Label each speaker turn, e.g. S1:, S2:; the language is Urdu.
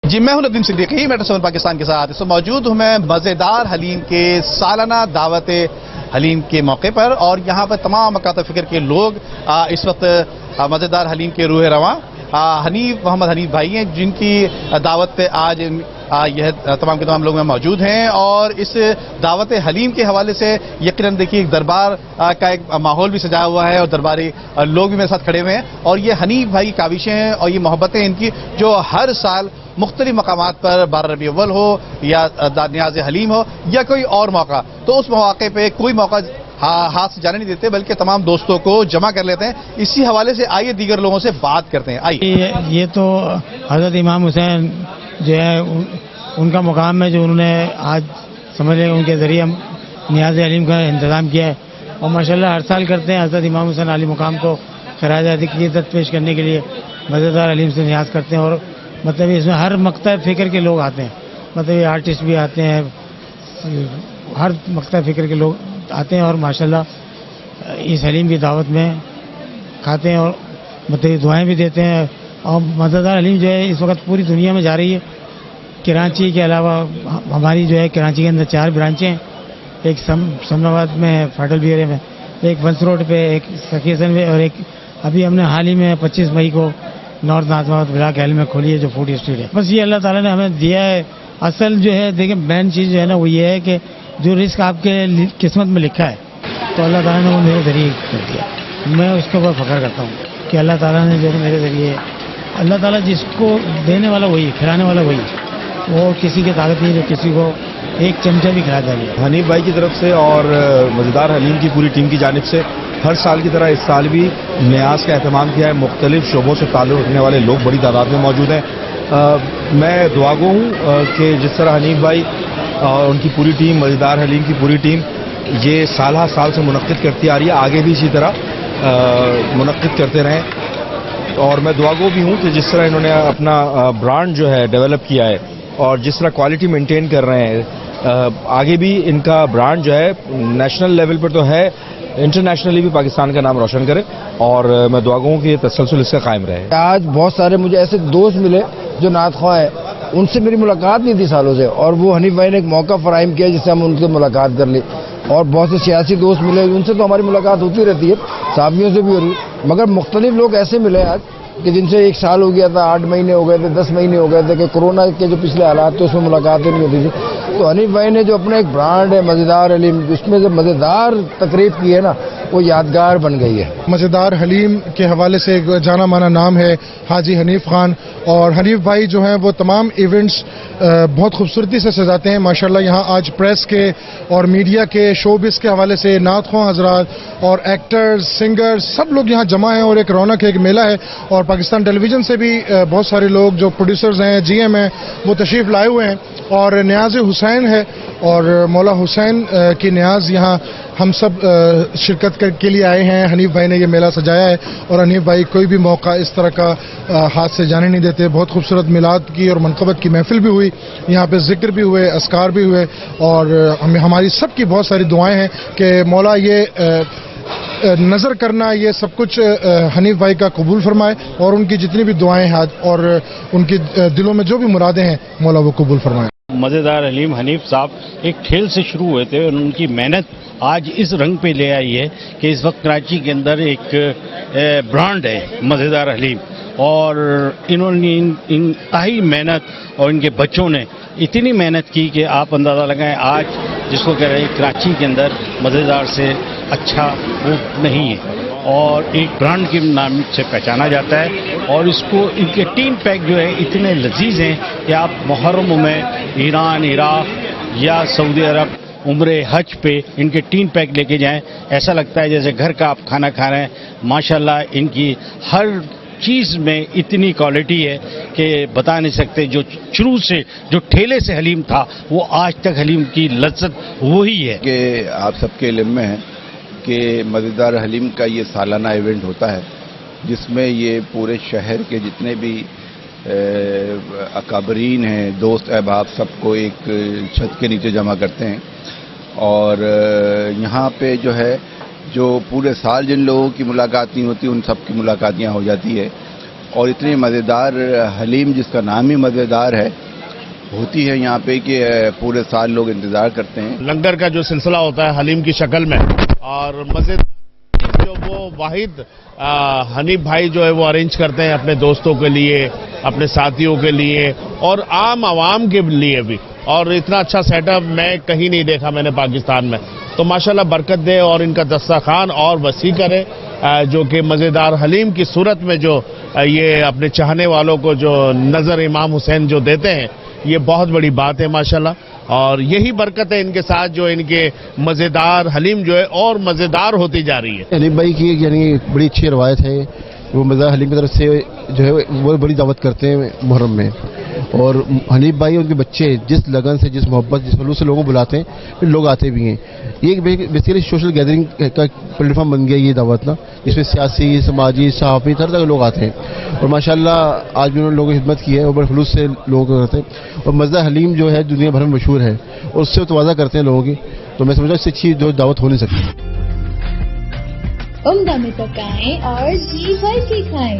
S1: جی میں ہوں ندیم صدیقی، میٹرو 7 پاکستان کے ساتھ اس وقت موجود ہوں میں مزیدار حلیم کے سالانہ دعوت حلیم کے موقع پر، اور یہاں پر تمام مکاتب فکر کے لوگ اس وقت مزیدار حلیم کے روح رواں محمد حنیف بھائی ہیں، جن کی دعوت پہ آج یہ تمام کے تمام لوگ میں موجود ہیں، اور اس دعوت حلیم کے حوالے سے یقیناً دیکھیے ایک دربار کا ایک ماحول بھی سجایا ہوا ہے اور درباری لوگ بھی میرے ساتھ کھڑے ہوئے ہیں، اور یہ حنیف بھائی کی کاوشیں ہیں اور یہ محبتیں ان کی جو ہر سال مختلف مقامات پر 12 ربیع اول ہو یا نیاز حلیم ہو یا کوئی اور موقع، تو اس مواقع پہ کوئی موقع ہاتھ سے جانے نہیں دیتے بلکہ تمام دوستوں کو جمع کر لیتے ہیں۔ اسی حوالے سے آئیے دیگر لوگوں سے بات کرتے ہیں۔ آئیے،
S2: یہ تو حضرت امام حسین جو ہے ان کا مقام ہے، جو انہوں نے آج سمجھ لیں ان کے ذریعے نیاز حلیم کا انتظام کیا ہے، اور ماشاءاللہ ہر سال کرتے ہیں۔ حضرت امام حسین علی مقام کو خراج عقیدت پیش کرنے کے لیے مزیدار حلیم سے نیاز کرتے ہیں، اور مطلب اس میں ہر مقطع فکر کے لوگ آتے ہیں، مطلب یہ آرٹسٹ بھی آتے ہیں، ہر مقطع فکر کے لوگ آتے ہیں، اور ماشاءاللہ اس حلیم کی دعوت میں کھاتے ہیں اور مطلب دعائیں بھی دیتے ہیں۔ اور مزیدار حلیم جو ہے اس وقت پوری دنیا میں جا رہی ہے۔ کراچی کے علاوہ ہماری جو ہے کراچی کے اندر 4 برانچیں ہیں، ایک سمن آباد میں ہے، فاٹل بیرے میں، ایک ونس روڈ پہ، ایک سکیسن میں، اور ایک ابھی ہم نے حال ہی میں 25 مئی کو نارتھ نازم آباد بلاک ایل میں کھولی ہے جو فوڈ اسٹریٹ ہے۔ بس یہ اللہ تعالیٰ نے ہمیں دیا ہے۔ اصل جو ہے دیکھیں مین چیز جو ہے نا وہ یہ ہے کہ جو رزق آپ کے قسمت میں لکھا ہے تو اللہ تعالیٰ نے وہ میرے ذریعے کر دیا۔ میں اس کے اوپر فخر کرتا ہوں کہ اللہ تعالیٰ نے جو میرے ذریعے، اللہ تعالیٰ جس کو دینے والا وہی، کھلانے والا وہی، وہ کسی کی طاقت نہیں جو کسی کو ایک چمچہ بھی کھلا دے۔
S3: حنیف بھائی کی طرف سے اور مزیدار حلیم کی پوری ٹیم کی جانب سے ہر سال کی طرح اس سال بھی نیاز کا اہتمام کیا ہے۔ مختلف شعبوں سے تعلق رکھنے والے لوگ بڑی تعداد میں موجود ہیں۔ میں دعا گو ہوں کہ جس طرح حنیف بھائی اور ان کی پوری ٹیم، مزیدار حلیم کی پوری ٹیم یہ سالہ سال سے منعقد کرتی آ رہی ہے، آگے بھی اسی طرح منعقد کرتے رہیں۔ اور میں دعا گو بھی ہوں کہ جس طرح انہوں نے اپنا برانڈ جو ہے ڈیولپ کیا ہے اور جس طرح کوالٹی مینٹین کر رہے ہیں، آگے بھی ان کا برانڈ جو ہے نیشنل لیول پر تو ہے، انٹرنیشنلی بھی پاکستان کا نام روشن کرے، اور میں دعا گو ہوں کہ یہ تسلسل اس کا قائم رہے۔
S4: آج بہت سارے مجھے ایسے دوست ملے جو نعت خواہ ہیں، ان سے میری ملاقات نہیں تھی سالوں سے، اور وہ حنیف بھائی نے ایک موقع فراہم کیا جس سے ہم ان سے ملاقات کر لی۔ اور بہت سے سیاسی دوست ملے، ان سے تو ہماری ملاقات ہوتی رہتی ہے، صحافیوں سے بھی ہو رہی ہے، مگر مختلف لوگ ایسے ملے آج کہ جن سے 1 سال ہو گیا تھا، 8 مہینے ہو گئے تھے، 10 مہینے ہو گئے تھے کہ کورونا کے جو پچھلے حالات تھے اس میں ملاقاتیں نہیں ہوتی تھی۔ تو حنیف بھائی نے جو اپنا ایک برانڈ ہے مزیدار حلیم، اس میں جو مزیدار تقریب کی ہے نا وہ یادگار بن گئی ہے۔
S5: مزیدار حلیم کے حوالے سے ایک جانا مانا نام ہے حاجی حنیف خان، اور حنیف بھائی جو ہیں وہ تمام ایونٹس بہت خوبصورتی سے سجاتے ہیں ماشاءاللہ۔ یہاں آج پریس کے اور میڈیا کے، شوبز کے حوالے سے نعت خواہ حضرات اور ایکٹرز، سنگرز سب لوگ یہاں جمع ہیں، اور ایک رونق ہے، ایک میلہ ہے۔ اور پاکستان ٹیلی ویژن سے بھی بہت سارے لوگ جو پروڈیوسرز ہیں، جی ایم ہیں، وہ تشریف لائے ہوئے ہیں، اور نیاز حسین ہے اور مولا حسین کی نیاز یہاں ہم سب شرکت کے لیے آئے ہیں۔ حنیف بھائی نے یہ میلہ سجایا ہے، اور حنیف بھائی کوئی بھی موقع اس طرح کا ہاتھ سے جانے نہیں دیتے۔ بہت خوبصورت میلاد کی اور منقبت کی محفل بھی ہوئی، یہاں پہ ذکر بھی ہوئے، اذکار بھی ہوئے، اور ہماری سب کی بہت ساری دعائیں ہیں کہ مولا یہ نظر کرنا، یہ سب کچھ حنیف بھائی کا قبول فرمائے، اور ان کی جتنی بھی دعائیں ہیں اور ان کی دلوں میں جو بھی مرادیں ہیں مولا وہ قبول فرمائے۔
S6: مزیدار حلیم حنیف صاحب ایک ٹھیل سے شروع ہوئے تھے، اور ان کی محنت آج اس رنگ پہ لے آئی ہے کہ اس وقت کراچی کے اندر ایک برانڈ ہے مزیدار حلیم، اور انہوں نے انتہائی محنت اور ان کے بچوں نے اتنی محنت کی کہ آپ اندازہ لگائیں آج جس کو کہہ رہے ہیں کراچی کے اندر مزیدار سے اچھا وہ نہیں ہے، اور ایک برانڈ کے نام سے پہچانا جاتا ہے۔ اور اس کو ان کے 3 پیک جو ہے اتنے لذیذ ہیں کہ آپ محرم میں ایران، عراق یا سعودی عرب عمرے حج پہ ان کے 3 پیک لے کے جائیں، ایسا لگتا ہے جیسے گھر کا آپ کھانا کھا رہے ہیں۔ ماشاءاللہ ان کی ہر چیز میں اتنی کوالٹی ہے کہ بتا نہیں سکتے۔ جو شروع سے جو ٹھیلے سے حلیم تھا وہ آج تک حلیم کی لذت وہی ہے
S7: کہ آپ سب کے علم میں ہے کہ مزیدار حلیم کا یہ سالانہ ایونٹ ہوتا ہے، جس میں یہ پورے شہر کے جتنے بھی اکابرین ہیں، دوست احباب، سب کو ایک چھت کے نیچے جمع کرتے ہیں، اور یہاں پہ جو ہے جو پورے سال جن لوگوں کی ملاقات نہیں ہوتی ان سب کی ملاقاتیاں ہو جاتی ہے۔ اور اتنی مزیدار حلیم جس کا نام ہی مزیدار ہے ہوتی ہے یہاں پہ کہ پورے سال لوگ انتظار کرتے ہیں.
S8: لنگر کا جو سلسلہ ہوتا ہے حلیم کی شکل میں، اور مزیدار جو وہ واحد حنیف بھائی جو ہے وہ ارینج کرتے ہیں اپنے دوستوں کے لیے، اپنے ساتھیوں کے لیے اور عام عوام کے لیے بھی. اور اتنا اچھا سیٹ اپ میں کہیں نہیں دیکھا میں نے پاکستان میں. تو ماشاءاللہ برکت دے اور ان کا دسترخوان اور وسیع کرے، جو کہ مزیدار حلیم کی صورت میں جو یہ اپنے چاہنے والوں کو جو نظر امام حسین جو دیتے ہیں، یہ بہت بڑی بات ہے ماشاءاللہ. اور یہی برکت ہے ان کے ساتھ جو ان کے مزیدار حلیم جو ہے اور مزیدار ہوتی جا رہی ہے.
S9: حنیف بھائی کی یعنی بڑی اچھی روایت ہے، وہ مزیدار حلیم کی طرف سے جو ہے وہ بڑی دعوت کرتے ہیں محرم میں. اور حنیف بھائی ان کے بچے جس لگن سے، جس محبت، جس خلوص سے لوگوں کو بلاتے ہیں، پھر لوگ آتے بھی ہیں. یہ بیسیکلی سوشل گیدرنگ کا پلیٹ فارم بن گیا یہ دعوت نا، جس میں سیاسی، سماجی، صحافی ہر طرح کے لوگ آتے ہیں. اور ماشاءاللہ آج بھی انہوں نے لوگوں کی خدمت کی ہے اور بڑے خلوص سے لوگوں کو کرتے ہیں. اور مزیدار حلیم جو ہے دنیا بھر میں مشہور ہے اور اس سے تواضع کرتے ہیں لوگوں کی. تو میں سمجھتا ہوں اس سے اچھی جو دعوت ہو نہیں سکتی.
S10: عمدہ میں پکائیں اور جی بھر کے کھائیں.